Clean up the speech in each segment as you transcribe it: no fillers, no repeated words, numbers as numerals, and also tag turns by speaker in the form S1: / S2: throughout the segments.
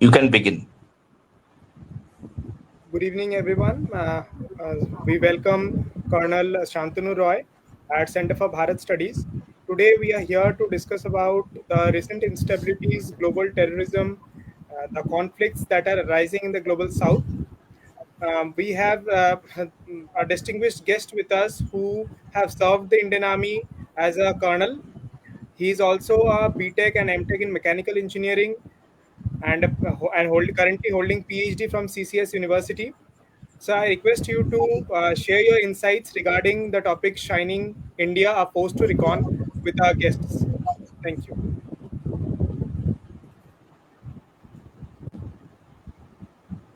S1: You can begin.
S2: Good evening, everyone. We welcome Colonel Shantonu Roy at Center for Bharat Studies. Today, we are here to discuss about the recent instabilities, global terrorism, the conflicts that are arising in the global south. We have a distinguished guest with us who have served the Indian Army as a colonel. He is also a BTech and MTech in mechanical engineering and currently holding PhD from CCS University. So I request you to share your insights regarding the topic Shining India, a force to reckon with our guests. Thank you.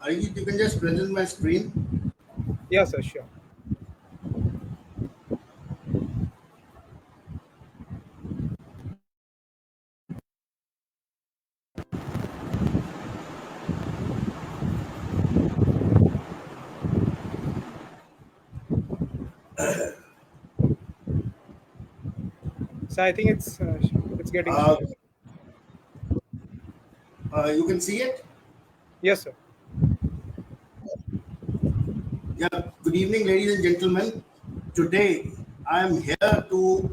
S3: You can just present my screen.
S2: Yes, sir, sure. So I think it's getting
S3: Uh,
S2: shared.
S3: you can see it.
S2: Yes, sir.
S3: Yeah. Good evening, ladies and gentlemen. Today I am here to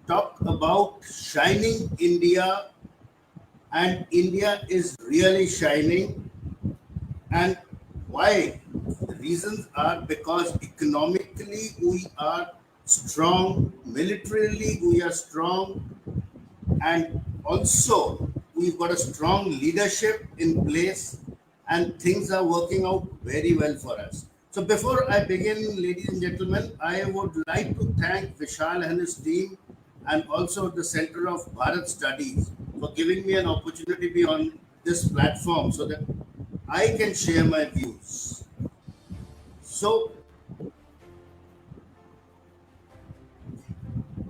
S3: talk about shining India, and India is really shining. And why? The reasons are because economically we are strong, militarily we are strong, and also we've got a strong leadership in place, and things are working out very well for us. So before I begin, ladies and gentlemen, I would like to thank Vishal and his team, and also the Center of Bharat Studies, for giving me an opportunity to be on this platform so that I can share my views. So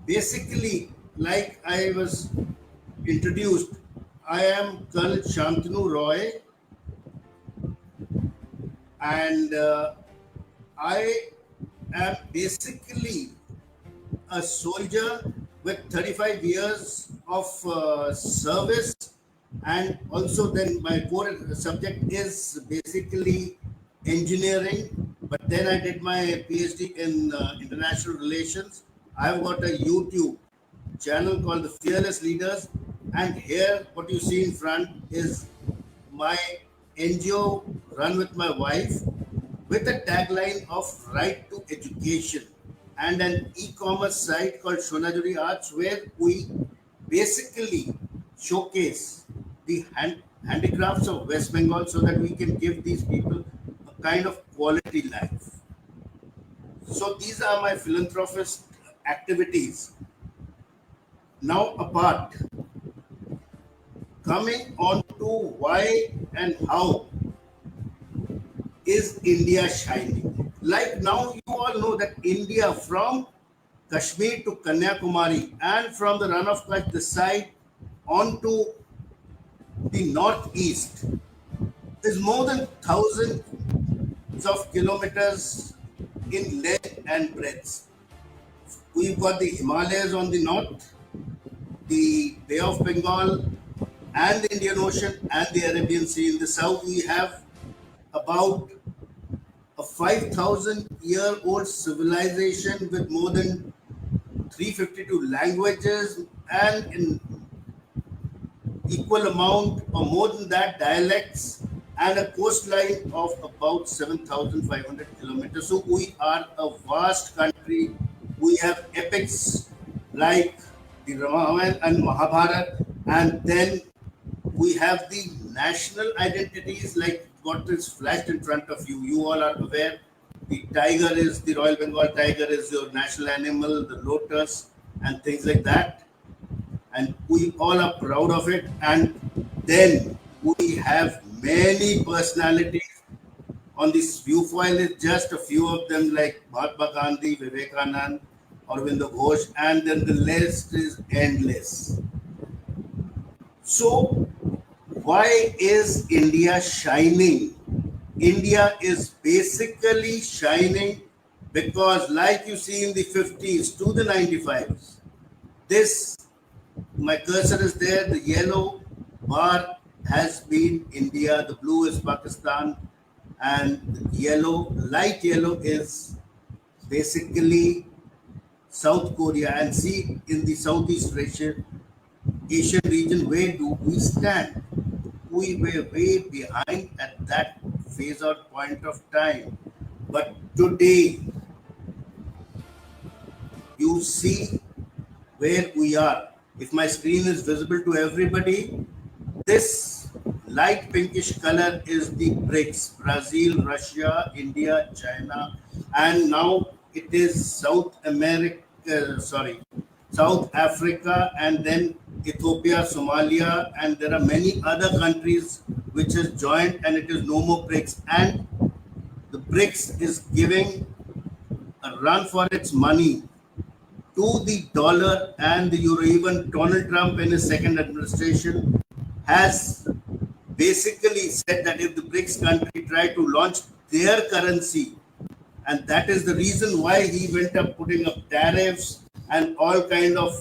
S3: basically, like I was introduced, I am Colonel Shantanu Roy, and I am basically a soldier with 35 years of service, and also then my core subject is basically engineering. But then I did my PhD in international relations. I've got a YouTube channel called the Fearless Leaders, and here what you see in front is my NGO run with my wife, with a tagline of right to education, and an e-commerce site called SONAJURIARTS, where we basically showcase the handicrafts of West Bengal so that we can give these people a kind of quality life. So these are my philanthropist activities. Now apart, coming on to why and how is India shining? Like now, you all know that India, from Kashmir to Kanyakumari and from the run of Kutch, the side onto the northeast, is more than thousands of kilometers in length and breadth. We've got the Himalayas on the north, the Bay of Bengal, and the Indian Ocean and the Arabian Sea. In the south, we have about a 5,000-year-old civilization with more than 352 languages, and in equal amount or more than that dialects, and a coastline of about 7,500 kilometers. So we are a vast country. We have epics like the Ramayana and Mahabharata, and then we have the national identities like what is flashed in front of you. You all are aware. The tiger is the Royal Bengal tiger is your national animal, the lotus, and things like that. And we all are proud of it. And then we have many personalities on this viewfile. Is just a few of them like Mahatma Gandhi, Vivekanand, Aurobindo Ghosh, and then the list is endless. So why is India shining? India is basically shining because, like you see in the 50s to the 95s, this, my cursor is there, the yellow bar has been India, the blue is Pakistan, and the yellow, light yellow is basically South Korea. And see, in the Southeast Asian region, where do we stand? We were way behind at that phase or point of time. But today, you see where we are. If my screen is visible to everybody, this light pinkish color is the BRICS: Brazil, Russia, India, China, and now it is South America, South Africa, and then Ethiopia, Somalia, and there are many other countries which has joined, and it is no more BRICS. And the BRICS is giving a run for its money to the dollar and the euro. Even Donald Trump, in his second administration, has basically said that if the BRICS country try to launch their currency, and that is the reason why he went up putting up tariffs and all kind of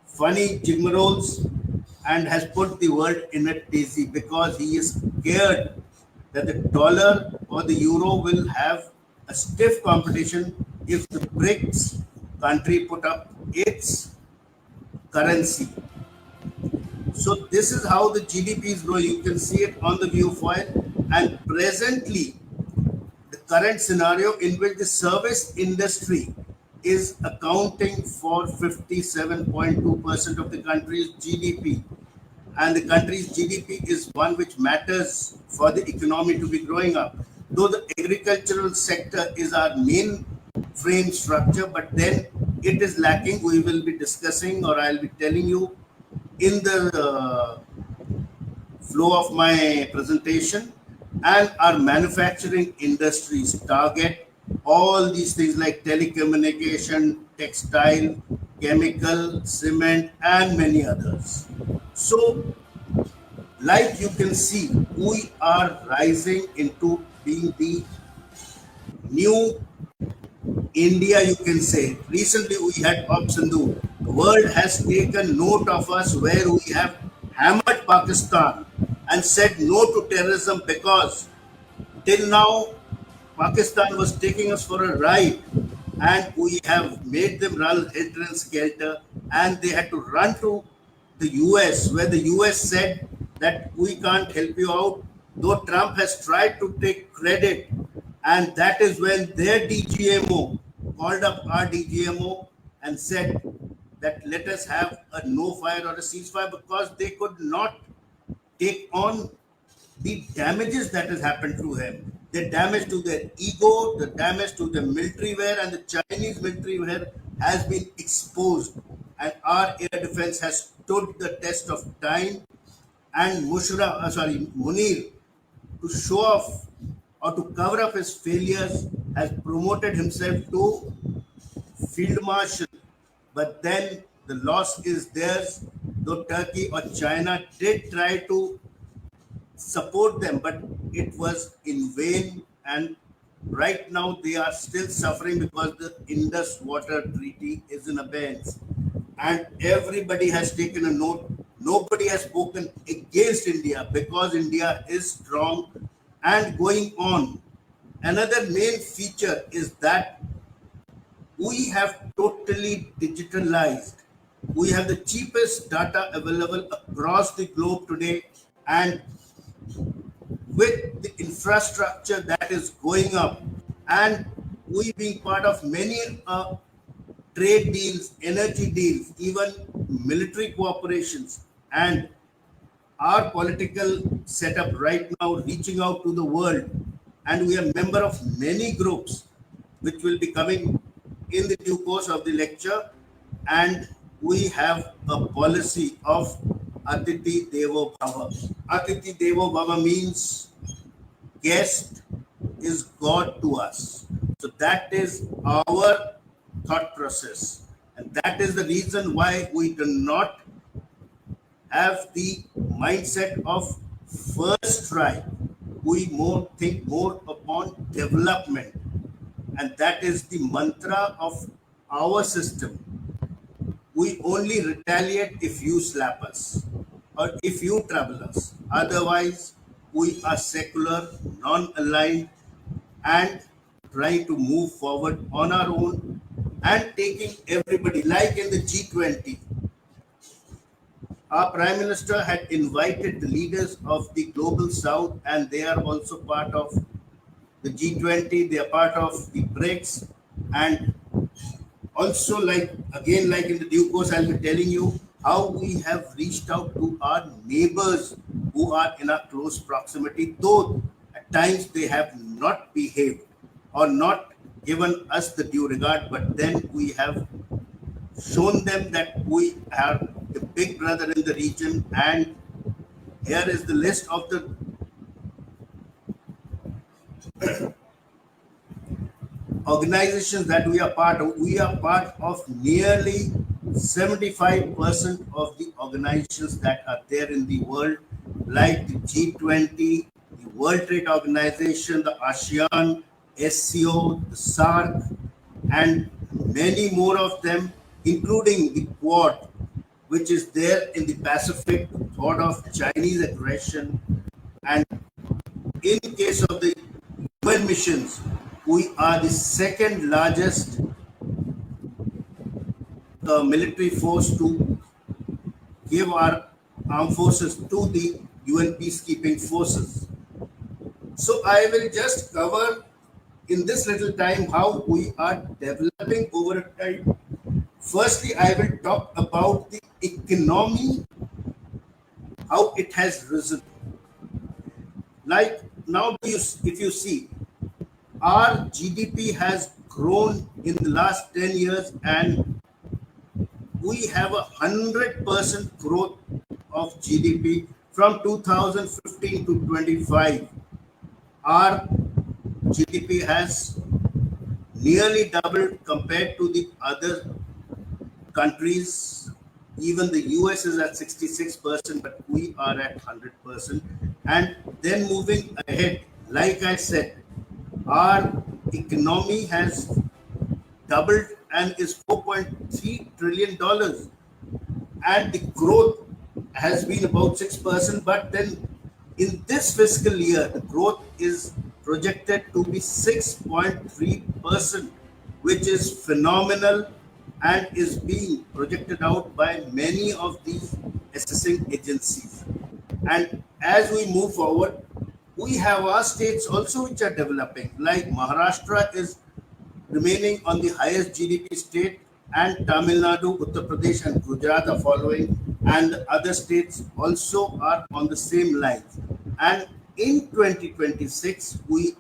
S3: funny jigmaroles, and has put the world in a dizzy because he is scared that the dollar or the euro will have a stiff competition if the BRICS country put up its currency. So this is how the GDP is growing. You can see it on the view file. And presently, the current scenario in which the service industry is accounting for 57.2% of the country's GDP. And the country's GDP is one which matters for the economy to be growing up. Though the agricultural sector is our main frame structure, but then it is lacking. We will be discussing, or I'll be telling you in the flow of my presentation. And our manufacturing industries target all these things like telecommunication, textile, chemical, cement, and many others. So, like you can see, we are rising into being the new India, you can say. Recently, we had Bob Sandhu. The world has taken note of us, where we have hammered Pakistan and said no to terrorism, because till now, Pakistan was taking us for a ride, and we have made them run helter and skelter, and they had to run to the US, where the US said that we can't help you out, though Trump has tried to take credit. And that is when their DGMO called up our DGMO and said that let us have a no fire or a ceasefire, because they could not take on the damages that has happened to him. The damage to their ego, the damage to the military wear, and the Chinese military wear has been exposed. And our air defense has stood the test of time. And Munir, to show off or to cover up his failures, has promoted himself to field marshal. But then the loss is theirs, though Turkey or China did try to support them, but it was in vain. And right now they are still suffering because the Indus Water Treaty is in abeyance. And everybody has taken a note. Nobody has spoken against India because India is strong and going on. Another main feature is that we have totally digitalized. We have the cheapest data available across the globe today, and with the infrastructure that is going up, and we being part of many trade deals, energy deals, even military cooperations, and our political setup right now reaching out to the world, and we are member of many groups which will be coming in the due course of the lecture. And we have a policy of Atiti Devo Bhava. Atiti Devo Bhava means guest is God to us. So that is our thought process. And that is the reason why we do not have the mindset of first try. We more think more upon development. And that is the mantra of our system. We only retaliate if you slap us. or a few travelers. Otherwise, we are secular, non aligned, and trying to move forward on our own and taking everybody, like in the G20. Our Prime Minister had invited the leaders of the global south, and they are also part of the G20, they are part of the BRICS, and also, like again, like in the due course, I'll be telling you how we have reached out to our neighbors who are in our close proximity, though at times they have not behaved or not given us the due regard, but then we have shown them that we are the big brother in the region. And here is the list of the organizations that we are part of. We are part of nearly 75% of the organizations that are there in the world, like the G20, the World Trade Organization, the ASEAN, SCO, the SARC, and many more of them, including the Quad, which is there in the Pacific, thought of Chinese aggression. And in case of the UN missions, we are the second largest military force to give our armed forces to the UN peacekeeping forces. So I will just cover in this little time how we are developing over a time. Firstly, I will talk about the economy, how it has risen. Like now, if you see, our GDP has grown in the last 10 years, and we have 100% growth of GDP from 2015 to 25. Our GDP has nearly doubled compared to the other countries. Even the US is at 66%, but we are at 100%. And then moving ahead, like I said, our economy has doubled and is $4.3 trillion, and the growth has been about 6%. But then in this fiscal year, the growth is projected to be 6.3%, which is phenomenal and is being projected out by many of these assessing agencies. And as we move forward, we have our states also which are developing, like Maharashtra is remaining on the highest GDP state, and Tamil Nadu, Uttar Pradesh, and Gujarat are following, and the other states also are on the same lines. And in 2026, we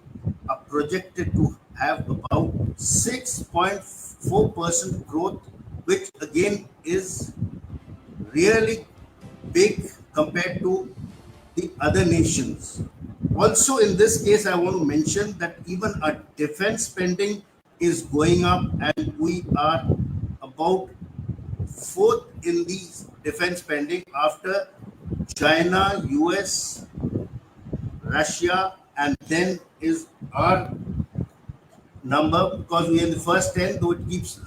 S3: are projected to have about 6.4% growth, which again is really big compared to the other nations. Also, in this case, I want to mention that even our defense spending is going up, and we are about fourth in the defense spending after China, US, Russia, and then is our number, because we are in the first 10, though it keeps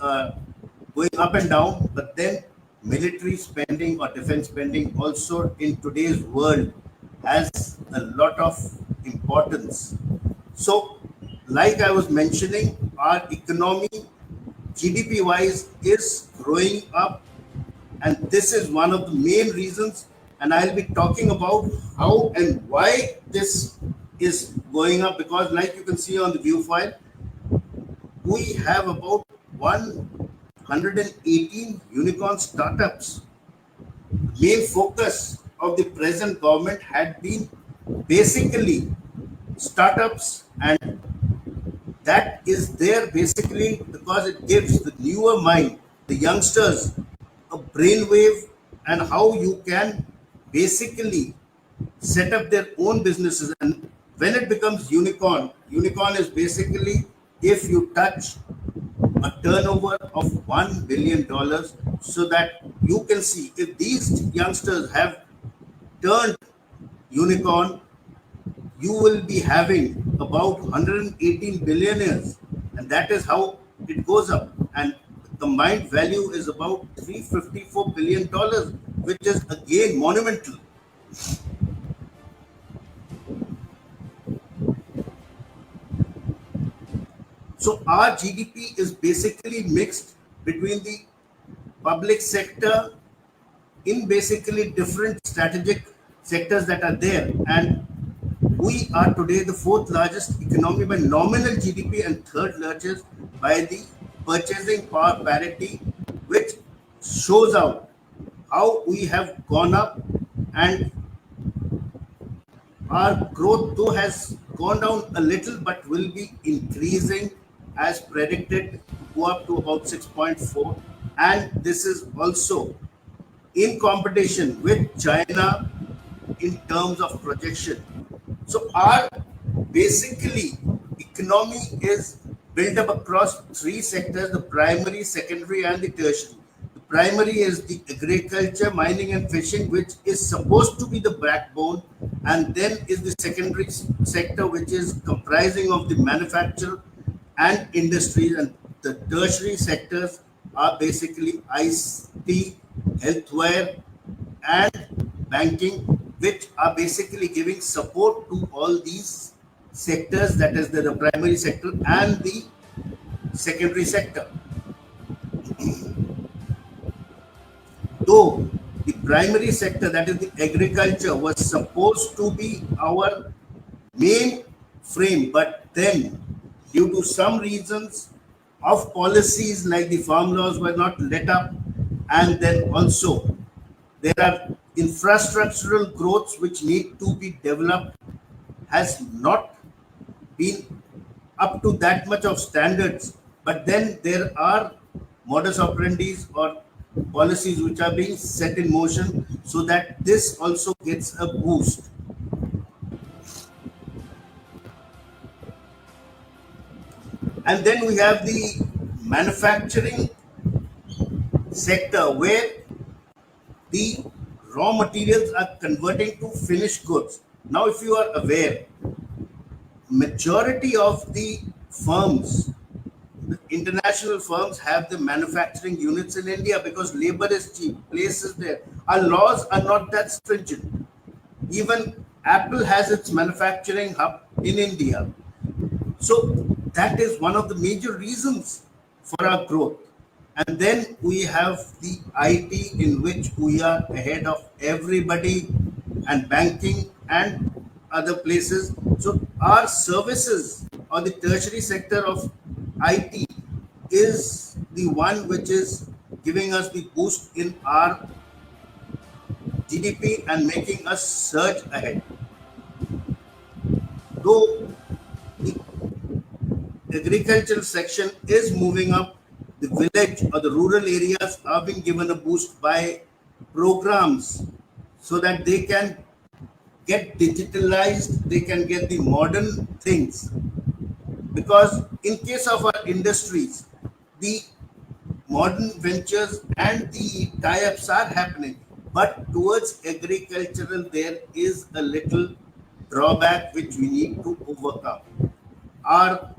S3: going up and down. But then military spending or defense spending also in today's world has a lot of importance. So, like I was mentioning, our economy, GDP wise, is growing up, and this is one of the main reasons. And I'll be talking about how and why this is going up, because, like you can see on the view file, we have about 118 unicorn startups. Main focus of the present government had been basically startups, and that is there basically because it gives the newer mind, the youngsters, a brainwave, and how you can basically set up their own businesses. And when it becomes unicorn is basically if you touch a turnover of $1 billion, so that you can see if these youngsters have turned unicorn, you will be having about 118 billionaires, and that is how it goes up. And the combined value is about $354 billion. which is again monumental. So our GDP is basically mixed between the public sector in basically different strategic sectors that are there. And we are today the fourth largest economy by nominal GDP and third largest by the purchasing power parity, which shows out how we have gone up, and our growth though has gone down a little but will be increasing as predicted to go up to about 6.4, and this is also in competition with China in terms of projection. So our basically economy is built up across three sectors: the primary, secondary, and the tertiary. The primary is the agriculture, mining, and fishing, which is supposed to be the backbone, and then is the secondary sector, which is comprising of the manufacture and industries, and the tertiary sectors are basically ICT, healthcare, and banking, which are basically giving support to all these sectors, that is the primary sector and the secondary sector. Though the primary sector, that is the agriculture, was supposed to be our main frame, but then due to some reasons of policies like the farm laws were not let up, and then also there are infrastructural growths which need to be developed, has not been up to that much of standards. But then there are modus operandis or policies which are being set in motion so that this also gets a boost. And then we have the manufacturing sector where the raw materials are converting to finished goods. Now, if you are aware, majority of the firms, the international firms, have the manufacturing units in India because labor is cheap, places there. Our laws are not that stringent. Even Apple has its manufacturing hub in India. So that is one of the major reasons for our growth. And then we have the IT, in which we are ahead of everybody, and banking and other places. So our services or the tertiary sector of IT is the one which is giving us the boost in our GDP and making us surge ahead. Though the agricultural section is moving up, the village or the rural areas are being given a boost by programs so that they can get digitalized, they can get the modern things. Because in case of our industries, the modern ventures and the tie-ups are happening, but towards agricultural there is a little drawback which we need to overcome. Our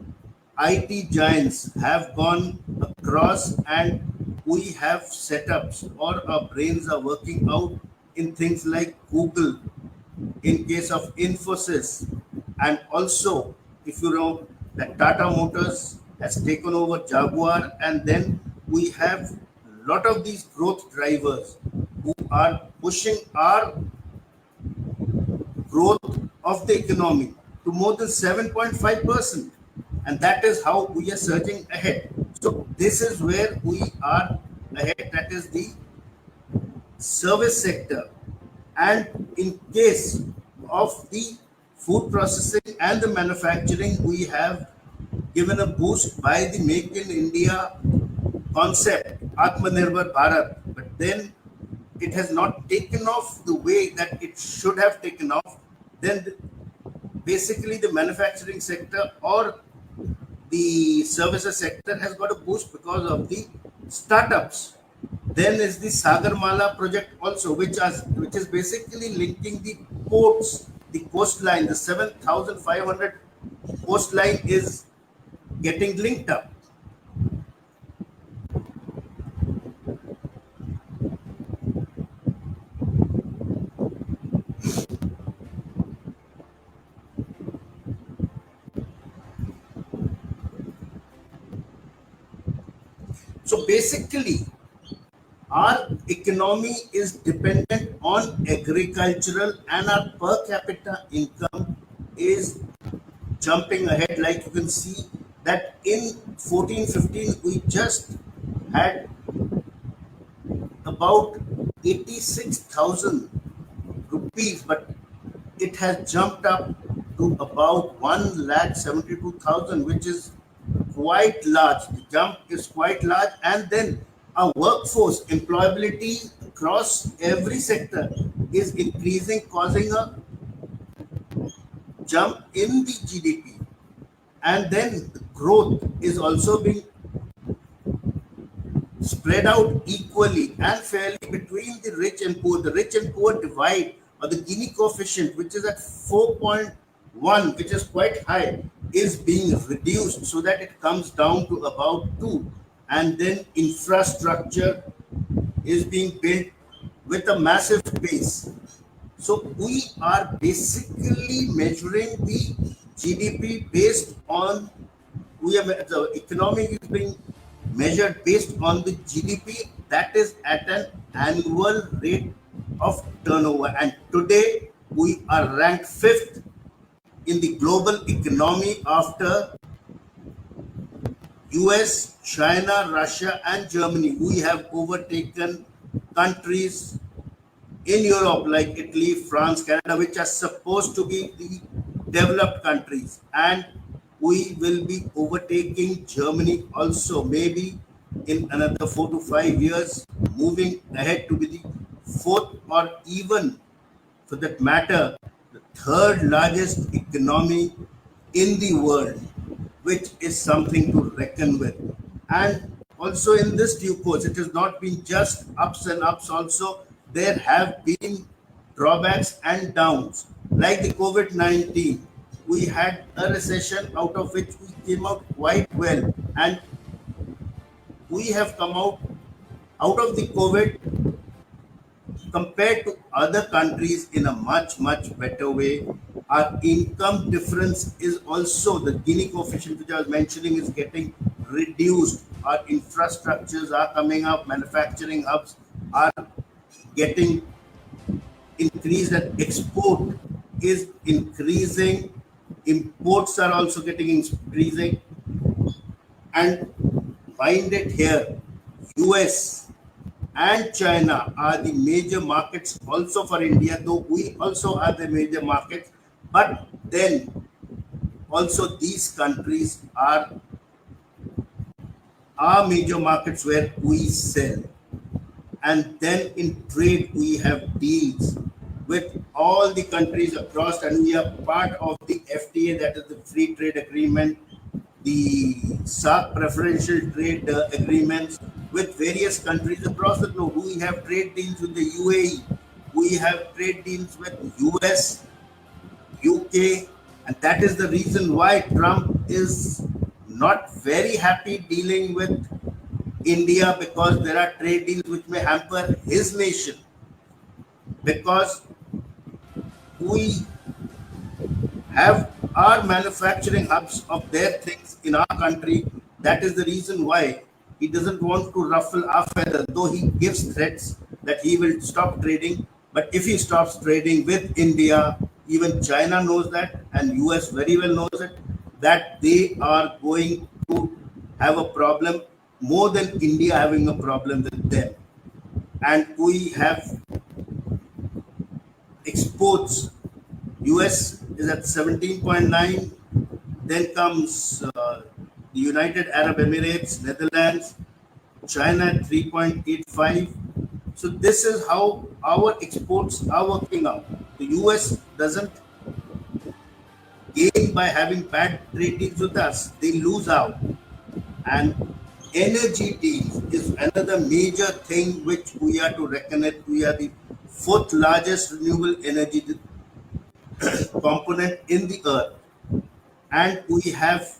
S3: IT giants have gone across, and we have setups or our brains are working out in things like Google, in case of Infosys, and also if you know that Tata Motors has taken over Jaguar, and then we have a lot of these growth drivers who are pushing our growth of the economy to more than 7.5%. And that is how we are surging ahead. So this is where we are ahead, that is the service sector. And in case of the food processing and the manufacturing, we have given a boost by the Make in India concept, Atmanirbhar Bharat. But then it has not taken off the way that it should have taken off. Then basically the manufacturing sector or the services sector has got a boost because of the startups. Then is the Sagarmala project also, which is basically linking the ports, the coastline, the 7,500 coastline is getting linked up. So basically, our economy is dependent on agricultural, and our per capita income is jumping ahead. Like you can see that in 14-15 we just had about 86,000 rupees, but it has jumped up to about 1,72,000, which is quite large. The jump is quite large, and then our workforce employability across every sector is increasing, causing a jump in the GDP. And then the growth is also being spread out equally and fairly between the rich and poor. The rich and poor divide, or the Gini coefficient, which is at 4.1, which is quite high, is being reduced so that it comes down to about 2. And then infrastructure is being built with a massive pace. So we are basically measuring the GDP based on, we have the economy is being measured based on the GDP that is at an annual rate of turnover. And today we are ranked fifth in the global economy after US, China, Russia, and Germany. We have overtaken countries in Europe like Italy, France, Canada, which are supposed to be the developed countries. And we will be overtaking Germany also, maybe in another 4 to 5 years, moving ahead to be the fourth, or even for that matter, the third largest economy in the world, which is something to reckon with. And also in this due course, it has not been just ups and ups, also there have been drawbacks and downs. Like the COVID-19, we had a recession out of which we came out quite well, and we have come out of the COVID compared to other countries in a much better way. Our income difference is also, the Gini coefficient which I was mentioning is getting reduced. Our infrastructures are coming up, manufacturing hubs are getting increased, and export is increasing, imports are also getting increasing. And find it here, US and China are the major markets also for India, though we also are the major markets. But then also these countries are major markets where we sell. And then in trade, we have deals with all the countries across, and we are part of the FTA, that is the Free Trade Agreement, the SAC preferential trade agreements with various countries across the globe. We have trade deals with the UAE, we have trade deals with US, UK, and that is the reason why Trump is not very happy dealing with India, because there are trade deals which may hamper his nation, because we have our manufacturing hubs of their things in our country. That is the reason why he doesn't want to ruffle our feathers, though he gives threats that he will stop trading. But if he stops trading with India, even China knows that, and US very well knows it, that they are going to have a problem, more than India having a problem with them. And we have exports. US is at 17.9, then comes the United Arab Emirates, Netherlands, China at 3.85. So this is how our exports are working out. The US doesn't gain by having bad trade deals with us, they lose out. And energy deals is another major thing which we are to reckon it. We are the fourth largest renewable energy component in the earth, and we have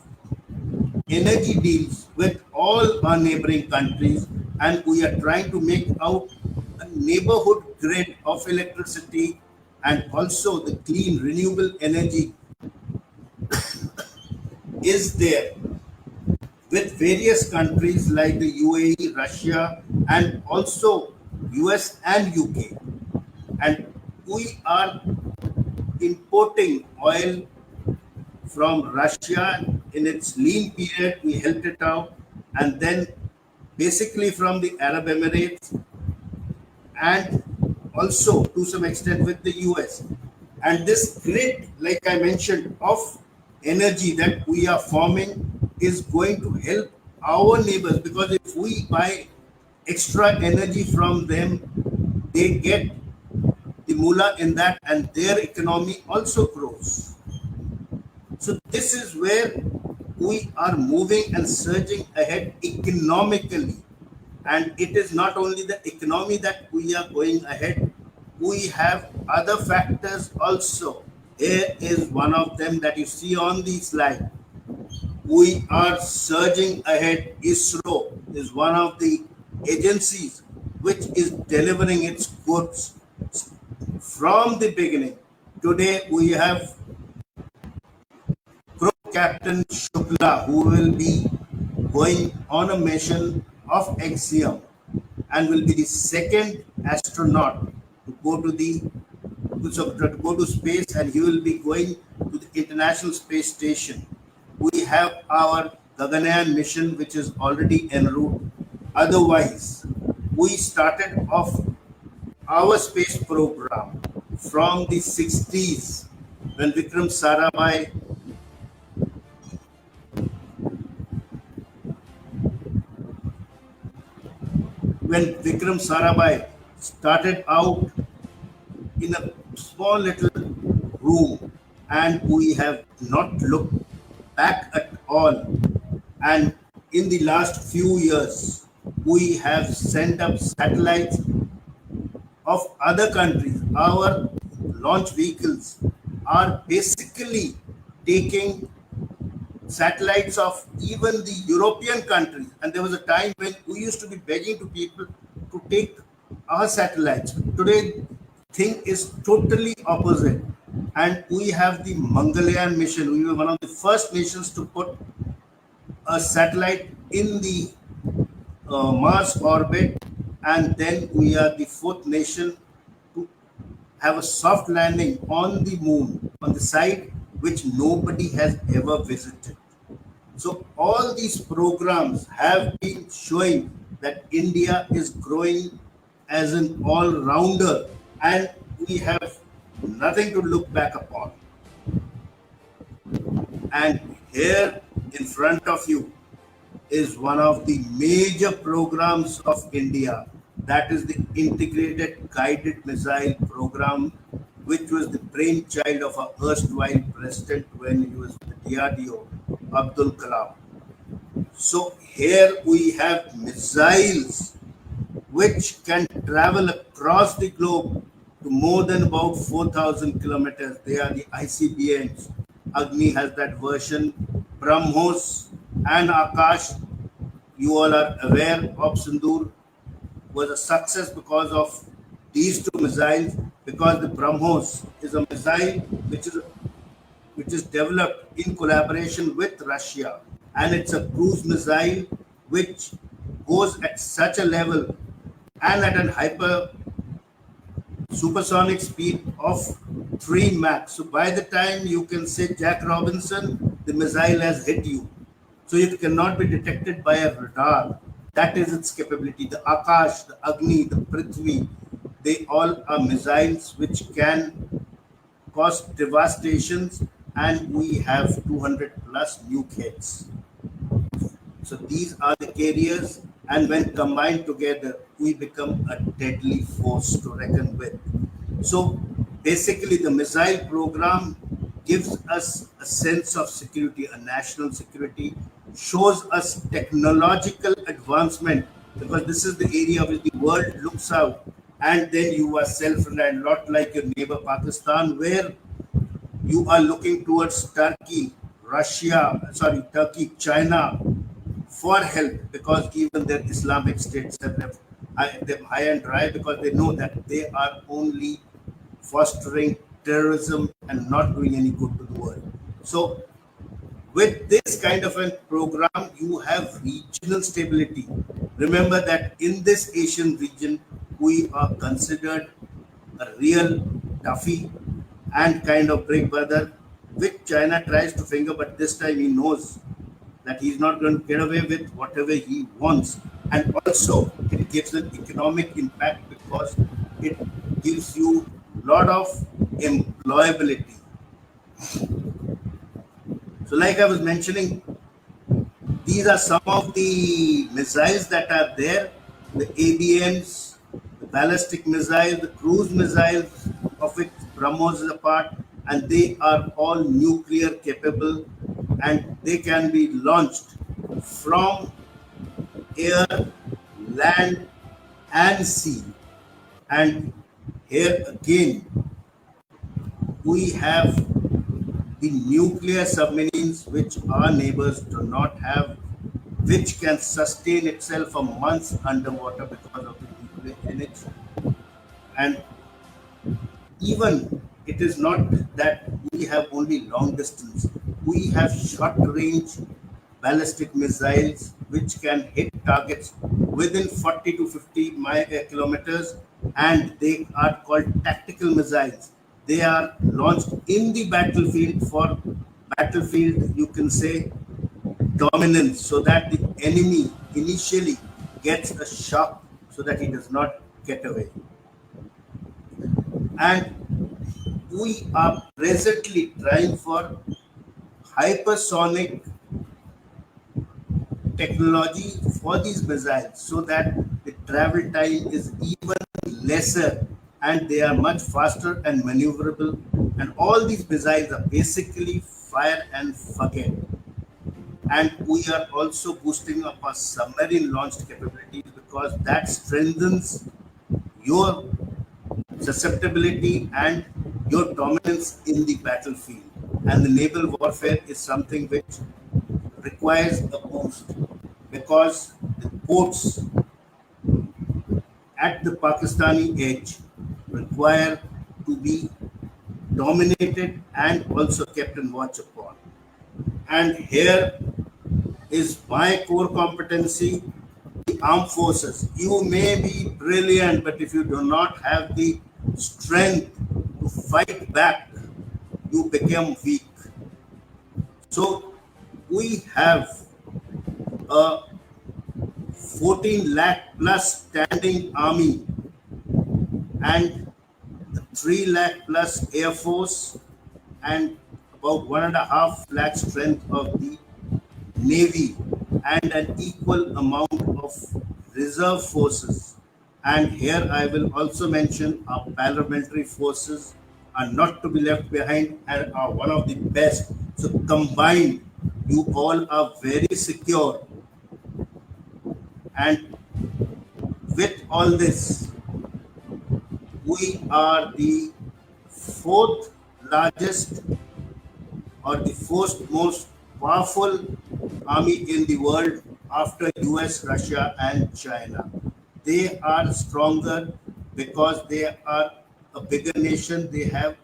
S3: energy deals with all our neighboring countries, and we are trying to make out a neighborhood grid of electricity, and also the clean renewable energy is there. with various countries like the UAE, Russia, and also US and UK. And we are importing oil from Russia in its lean period. We helped it out, and then basically from the Arab Emirates and also to some extent with the US. And this grid, like I mentioned, of energy that we are forming is going to help our neighbors, because if we buy extra energy from them, they get the mullah in that and their economy also grows. So this is where we are moving and surging ahead economically. And it is not only the economy that we are going ahead, we have other factors also. Here is one of them that you see on the slide. We are surging ahead. ISRO is one of the agencies which is delivering its goods from the beginning. Today we have Group Captain Shukla, who will be going on a mission of Axiom and will be the second astronaut to go to the to go to space, and he will be going to the International Space Station. We have our Gaganyaan mission, which is already en route. Otherwise, we started off our space program from the 60s when Vikram Sarabhai started out in a small little room, and we have not looked back at all. And in the last few years, we have sent up satellites of other countries. Our launch vehicles are basically taking satellites of even the European countries. And there was a time when we used to be begging to people to take our satellites. Today, thing is totally opposite. And we have the Mangalyaan mission. We were one of the first nations to put a satellite in the Mars orbit, and then we are the fourth nation to have a soft landing on the moon, on the site which nobody has ever visited. So all these programs have been showing that India is growing as an all-rounder, and we have nothing to look back upon. And here in front of you is one of the major programs of India. That is the Integrated Guided Missile Program, which was the brainchild of our erstwhile president when he was with the DRDO, Abdul Kalam. So here we have missiles which can travel across the globe to more than about 4,000 kilometers. They are the ICBMs. Agni has that version. BrahMos and Akash, you all are aware of Sindoor, was a success because of these two missiles, because the BrahMos is a missile which is developed in collaboration with Russia, and it's a cruise missile which goes at such a level and at a hyper supersonic speed of 3 Mach. So by the time you can say Jack Robinson, the missile has hit you. So it cannot be detected by a radar. That is its capability. The Akash, the Agni, the Prithvi, they all are missiles which can cause devastations, and we have 200 plus nuke heads. So these are the carriers, and when combined together, we become a deadly force to reckon with. So basically, the missile program gives us a sense of security, a national security, shows us technological advancement, because this is the area where the world looks out, and then you are self-reliant, not like your neighbor Pakistan, where you are looking towards Turkey, China for help, because even their Islamic states have left them high and dry, because they know that they are only fostering terrorism and not doing any good to the world. So With this kind of a program, you have regional stability. Remember that in this Asian region, we are considered a real toughie and kind of big brother, which China tries to finger, but this time he knows that he's not going to get away with whatever he wants. And also, it gives an economic impact because it gives you a lot of employability. So, like I was mentioning, these are some of the missiles that are there, the ABMs, the ballistic missiles, the cruise missiles, of which BrahMos is a part, and they are all nuclear capable and they can be launched from air, land, and sea. And here again, we have the nuclear submarines which our neighbors do not have, which can sustain itself for months underwater because of the nuclear energy. And even it is not that we have only long distance, we have short range ballistic missiles which can hit targets within 40 to 50 kilometers, and they are called tactical missiles. They are launched in the battlefield for battlefield, you can say, dominance, so that the enemy initially gets a shock so that he does not get away. And we are presently trying for hypersonic technology for these missiles so that the travel time is even lesser and they are much faster and maneuverable. And all these missiles are basically fire and forget. And we are also boosting up our submarine launched capabilities because that strengthens your susceptibility and your dominance in the battlefield. And the naval warfare is something which requires a boost because the ports at the Pakistani edge require to be dominated and also kept in watch upon. And here is my core competency, the armed forces. You may be brilliant, but if you do not have the strength to fight back, you become weak. So we have a 14 lakh plus standing army and 3 lakh plus air force and about 1.5 lakh strength of the navy and an equal amount of reserve forces. And here I will also mention our paramilitary forces are not to be left behind and are one of the best. So combined, you all are very secure. And with all this, we are the fourth largest or the fourth most powerful army in the world after US, Russia, and China. They are stronger because they are a bigger nation. They have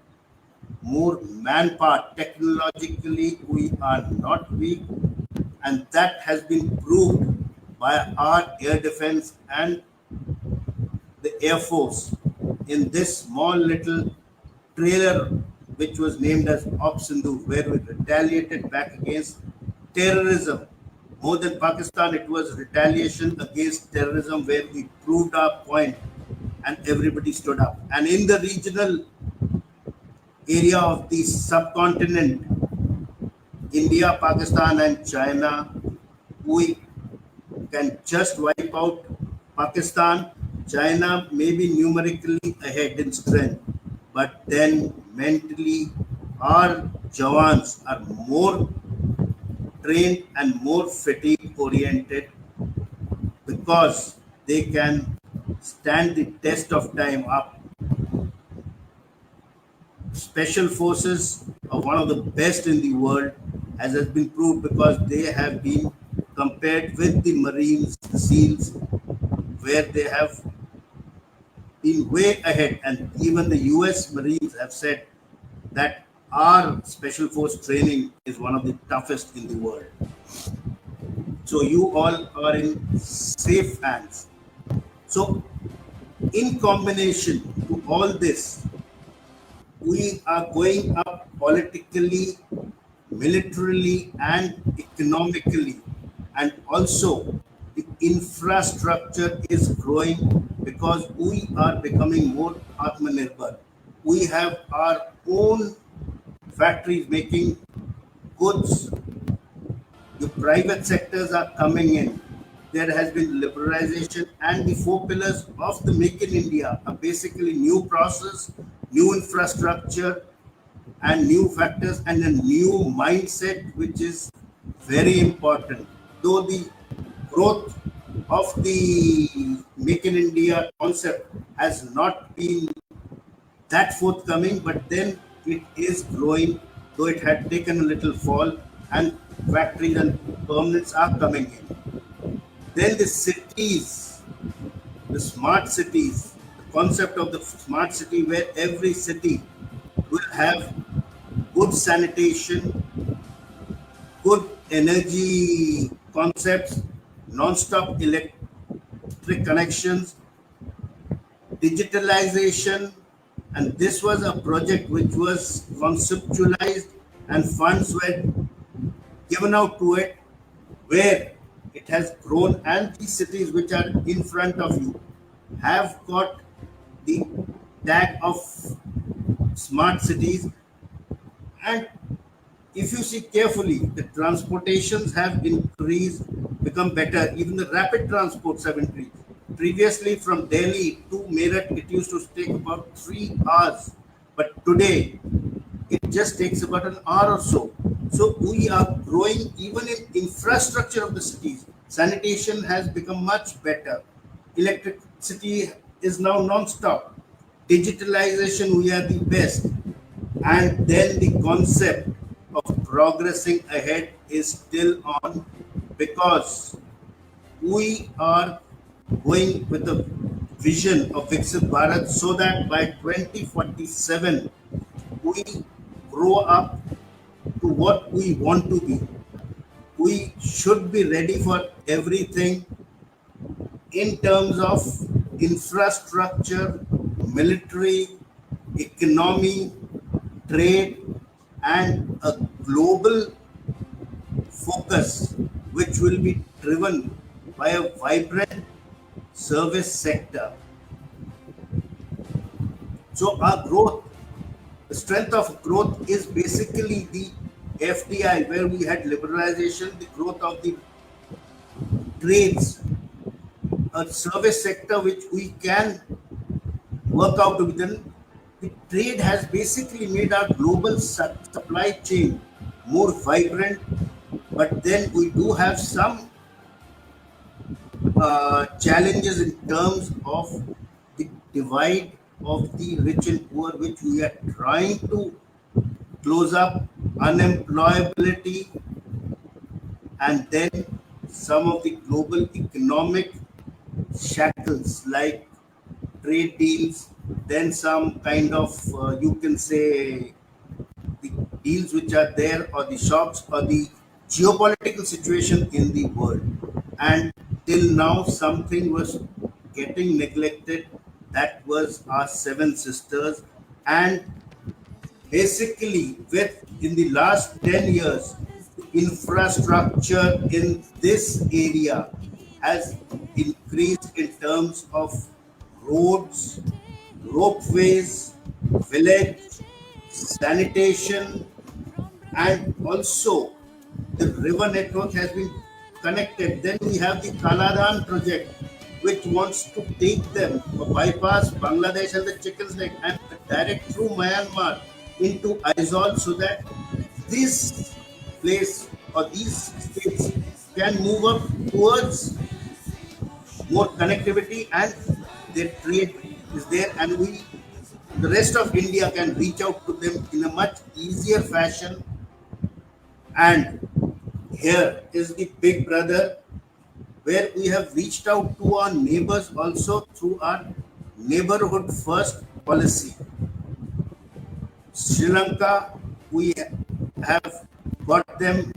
S3: more manpower. Technologically, we are not weak, and that has been proved by our air defense and the Air Force in this small little trailer which was named as Op Sindhu, where we retaliated back against terrorism. More than Pakistan, it was retaliation against terrorism where we proved our point and everybody stood up. And in the regional area of the subcontinent, India, Pakistan, and China, we can just wipe out Pakistan. China may be numerically ahead in strength, but then mentally, our Jawans are more trained and more fatigue oriented because they can stand the test of time up. Special forces are one of the best in the world, as has been proved because they have been compared with the Marines, the SEALs, where they have been way ahead. And even the US Marines have said that our special force training is one of the toughest in the world. So you all are in safe hands. So in combination to all this, we are going up politically, militarily, and economically. And also, the infrastructure is growing because we are becoming more Atmanirbhar. We have our own factories making goods. The private sectors are coming in. There has been liberalization, and the four pillars of the Make in India are basically new process, new infrastructure, and new factors, and a new mindset, which is very important. Though the growth of the Make in India concept has not been that forthcoming, but then it is growing, though it had taken a little fall, and factories and permanents are coming in. Then the cities, the smart cities, the concept of the smart city, where every city will have good sanitation, good energy concepts, non-stop electric connections, digitalization, and this was a project which was conceptualized and funds were given out to it, where it has grown, and the cities which are in front of you have got the tag of smart cities. And if you see carefully, the transportations have increased, become better. Even the rapid transports have increased. Previously, from Delhi to Meerut, it used to take about 3 hours, but today it just takes about an hour or so. So we are growing even in infrastructure of the cities. Sanitation has become much better. Electricity is now non-stop. Digitalization, we are the best. And then the concept of progressing ahead is still on, because we are going with a vision of Viksit Bharat, so that by 2047 we grow up to what we want to be. We should be ready for everything in terms of infrastructure, military, economy, trade, and a global focus which will be driven by a vibrant service sector. So our growth, the strength of growth is basically the FDI, where we had liberalization, the growth of the trades, a service sector which we can work out within. The trade has basically made our global supply chain more vibrant, but then we do have some challenges in terms of the divide of the rich and poor, which we are trying to close up, unemployability, and then some of the global economic shackles like trade deals, then some kind of, you can say, the deals which are there, or the shocks, or the geopolitical situation in the world. And till now, something was getting neglected, that was our seven sisters. And basically, with in the last 10 years, the infrastructure in this area has increased in terms of roads, ropeways, village, sanitation, and also the river network has been connected. Then we have the Kaladan project, which wants to take them bypass Bangladesh and the Chicken's Neck and direct through Myanmar into Aizawl, so that this place or these states can move up towards more connectivity, and their trade is there, and we, the rest of India, can reach out to them in a much easier fashion. And here is the big brother, where we have reached out to our neighbors also through our neighborhood first policy. Sri Lanka, we have got them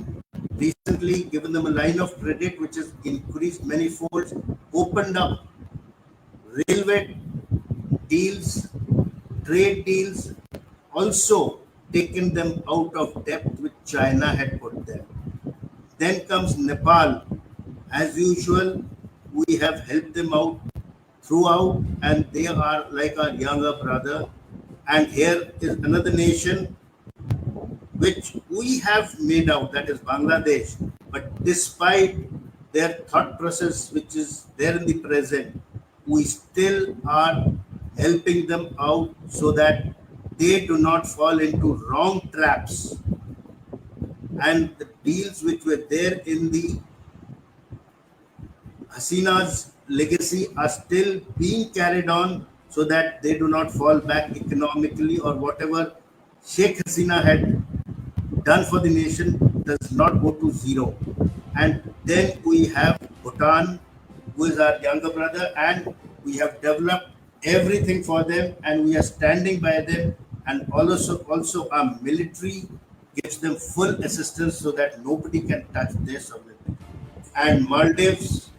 S3: recently, given them a line of credit which has increased many folds, opened up railway deals, trade deals, also taken them out of debt which China had put them. Then comes Nepal. As usual, we have helped them out throughout, and they are like our younger brother. And here is another nation which we have made out, that is Bangladesh. But despite their thought process, which is there in the present, we still are helping them out so that they do not fall into wrong traps. And the deals which were there in the Hasina's legacy are still being carried on so that they do not fall back economically, or whatever Sheikh Hasina had done for the nation does not go to zero. And then we have Bhutan, who is our younger brother, and we have developed everything for them, and we are standing by them. And also our military gives them full assistance so that nobody can touch their sovereignty. And Maldives,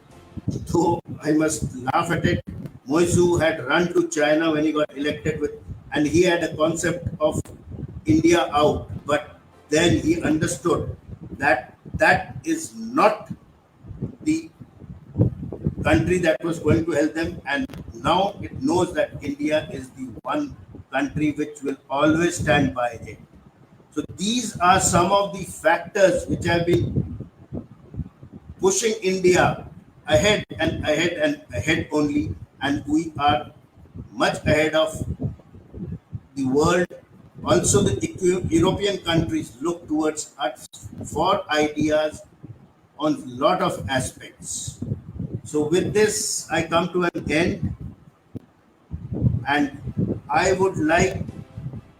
S3: though I must laugh at it, Moisu had run to China when he got elected with, and he had a concept of India out, but then he understood that that is not the country that was going to help them, and now it knows that India is the one country which will always stand by it. So these are some of the factors which have been pushing India ahead and ahead and ahead only, and we are much ahead of the world. Also, the European countries look towards us for ideas on a lot of aspects. So, with this, I come to an end, and I would like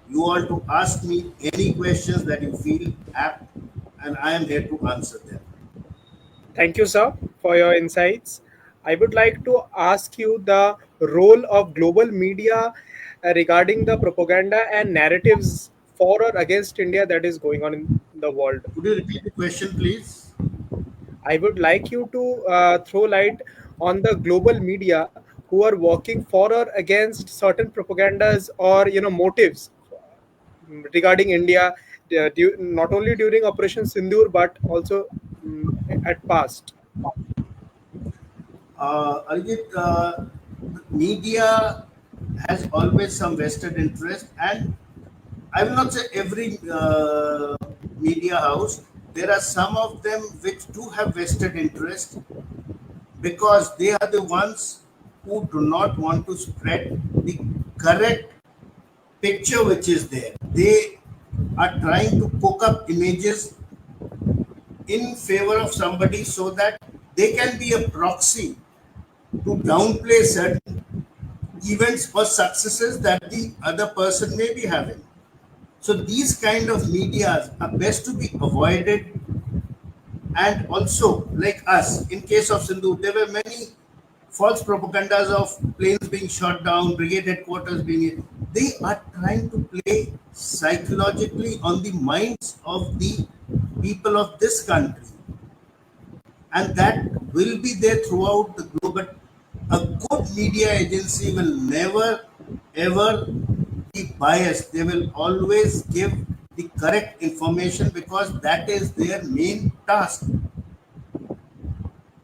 S3: you all to ask me any questions that you feel apt, and I am here to answer them.
S2: Thank you, sir, for your insights. I would like to ask you the role of global media regarding the propaganda and narratives for or against India that is going on in the world.
S3: Could you repeat the question, please?
S2: I would like you to throw light on the global media who are working for or against certain propagandas or motives regarding India, not only during Operation Sindoor but also at past.
S3: Arjit, media has always some vested interest, and I will not say every media house. There are some of them which do have vested interest because they are the ones who do not want to spread the correct picture which is there. They are trying to cook up images in favor of somebody so that they can be a proxy to downplay certain events or successes that the other person may be having. So these kind of medias are best to be avoided. And also, like us, in case of Sindhu, there were many false propagandas of planes being shot down, brigade headquarters being. They are trying to play psychologically on the minds of the people of this country, and that will be there throughout the globe. But a good media agency will never ever be biased. They will always give the correct information because that is their main task.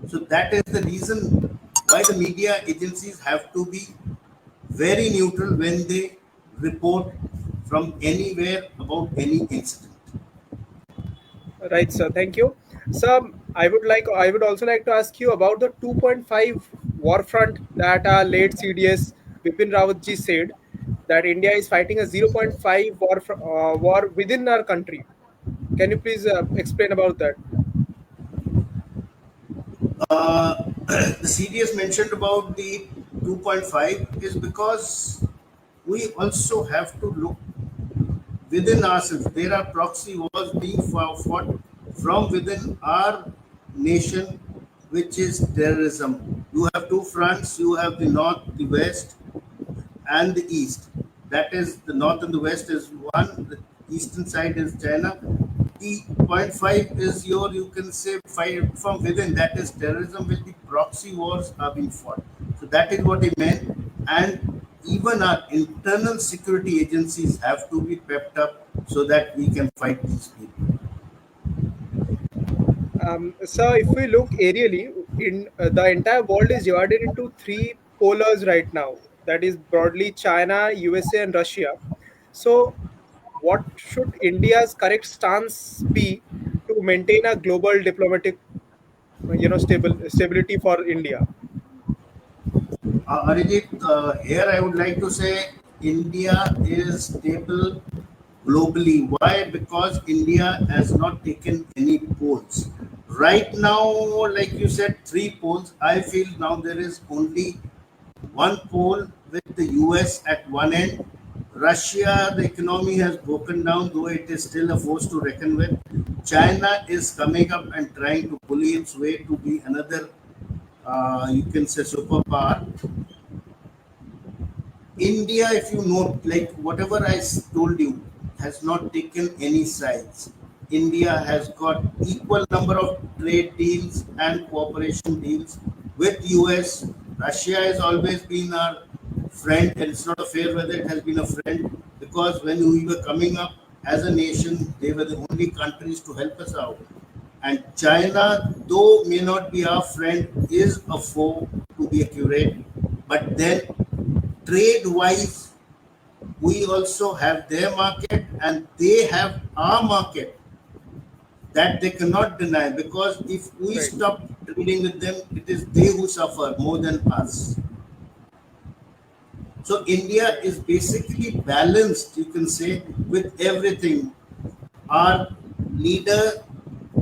S3: So that is the reason why the media agencies have to be very neutral when they report from anywhere about any incident.
S2: Right, sir. Thank you. Sir, I would also like to ask you about the 2.5 war front that our late CDS Bipin Rawat ji said that India is fighting a zero point 0.5 war within our country. Can you please explain about that?
S3: The CDS mentioned about the 2.5 is because we also have to look within ourselves. There are proxy wars being fought from within our nation, which is terrorism. You have two fronts. You have the north, the west, and the east. That is, the north and the west is one. eastern side is China. The point 0.5 is your, you can say, fight from within. That is terrorism, with the proxy wars are being fought. So that is what he meant. And even our internal security agencies have to be pepped up so that we can fight these people.
S2: So, if we look aerially, in the entire world is divided into three polars right now. That is broadly China, USA, and Russia. So, what should India's correct stance be to maintain a global diplomatic, stability for India?
S3: Arijit, here I would like to say India is stable globally. Why? Because India has not taken any polls. Right now, like you said, three polls. I feel now there is only one pole with the US at one end. Russia, the economy has broken down, though it is still a force to reckon with. China is coming up and trying to bully its way to be another, you can say, superpower. India, if you note, like whatever told you, has not taken any sides. India has got equal number of trade deals and cooperation deals with US. Russia has always been our friend, and it's not a fair whether it has been a friend, because when we were coming up as a nation, they were the only countries to help us out. And China, though may not be our friend, is a foe to be accurate. But then trade wise, we also have their market and they have our market, that they cannot deny, because if we
S2: Right,
S3: stop trading with them, it is they who suffer more than us. So India
S2: right,
S3: is basically balanced, you can say, with everything. Our leader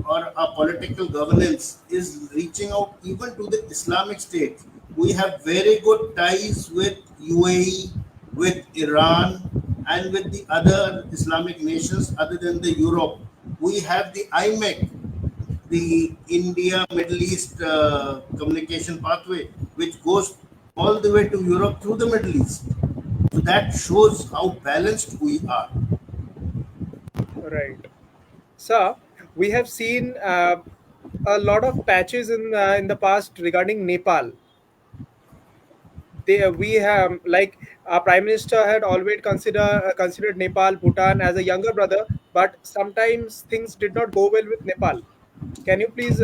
S3: or our political governance is reaching out even to the Islamic State. We have very good ties with UAE, with Iran, and with the other Islamic nations other than the Europe. We have the IMEC, the India Middle East communication pathway, which goes all the way to Europe through the Middle East. So that shows how balanced we are.
S2: right. So, we have seen a lot of patches in the past regarding Nepal. We have, like, our prime minister had always considered Nepal, Bhutan as a younger brother, but sometimes things did not go well with Nepal. Can you please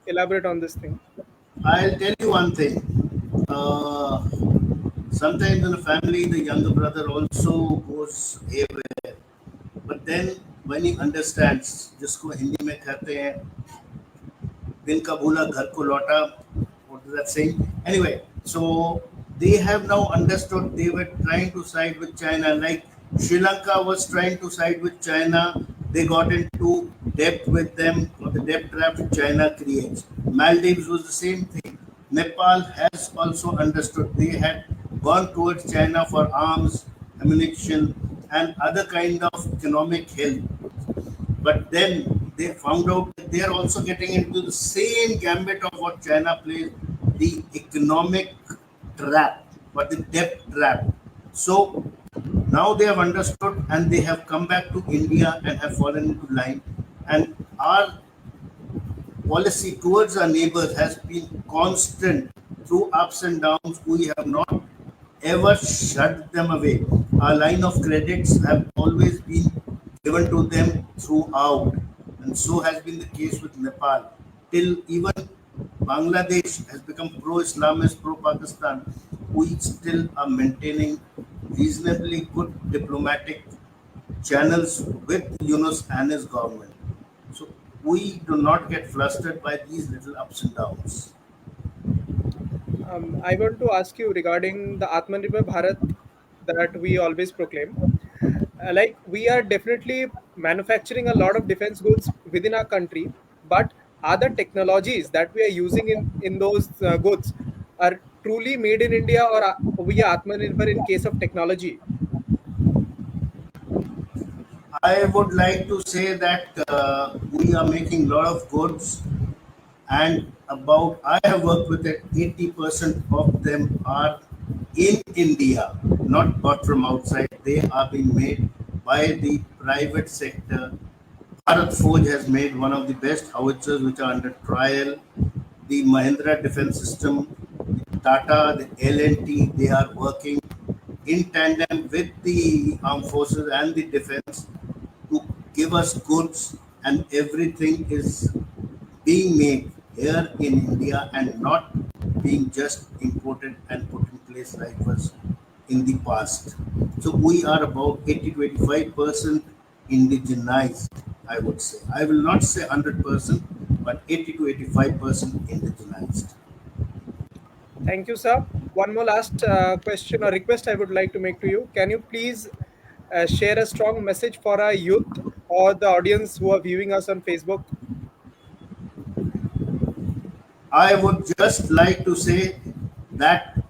S2: elaborate on this thing?
S3: I'll tell you one thing. Uh, Sometimes in a family, the younger brother also goes haywire. But then when he understands, जिसको हिंदी में कहते हैं दिन का भूला घर को लौटा, what does that saying? Anyway, so they have now understood they were trying to side with China. Like Sri Lanka was trying to side with China. They got into debt with them, or the debt trap China creates. Maldives was the same thing. Nepal has also understood they had gone towards China for arms, ammunition, and other kind of economic help. But then they found out that they are also getting into the same gambit of what China plays, the economic trap or the debt trap. So now they have understood and they have come back to India and have fallen into line. And our policy towards our neighbors has been constant through ups and downs. We have not ever shut them away. Our line of credits have always been given to them throughout, and so has been the case with Nepal. Till even Bangladesh has become pro-Islamist, pro-Pakistan, we still are maintaining reasonably good diplomatic channels with Yunus and his government. So we do not get flustered by these little ups and downs.
S2: I want to ask you regarding the Atmanirbhar Bharat that we always proclaim. Like, we are definitely manufacturing a lot of defense goods within our country, but are the technologies that we are using in those goods are truly made in India, or are we are Atmanirbhar in case of technology?
S3: I would like to say that we are making a lot of goods, and about I have worked with it. 80% of them are in India, not bought from outside. They are being made by the private sector. Bharat Forge has made one of the best howitzers which are under trial. The Mahindra defense system, the Tata, the L&T, they are working in tandem with the armed forces and the defense to give us goods, and everything is being made here in India and not being just imported and put in place like was in the past. So we are about 80 to 85% indigenized, I would say. I will not say 100%, but 80 to 85% indigenized.
S2: Thank you, sir. One more last question or request I would like to make to you. Can you please share a strong message for our youth or the audience who are viewing us on Facebook?
S3: I would just like to say that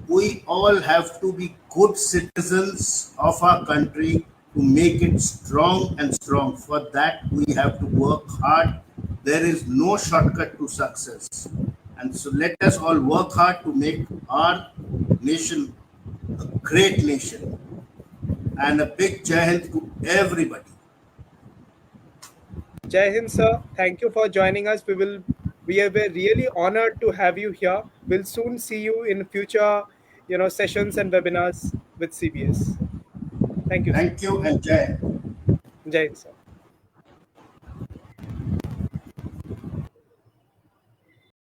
S3: we all have to be good citizens of our country to make it strong and strong. For that, we have to work hard. There is no shortcut to success. And so let us all work hard to make our nation a great nation. And a big Jai Hind to everybody.
S2: Jai Hind, sir. Thank you for joining us. We are really honored to have you here. We'll soon see you in future, sessions and webinars with CBS. Thank you, sir.
S3: Thank you and Jai Hind.
S2: Jai Hind, sir.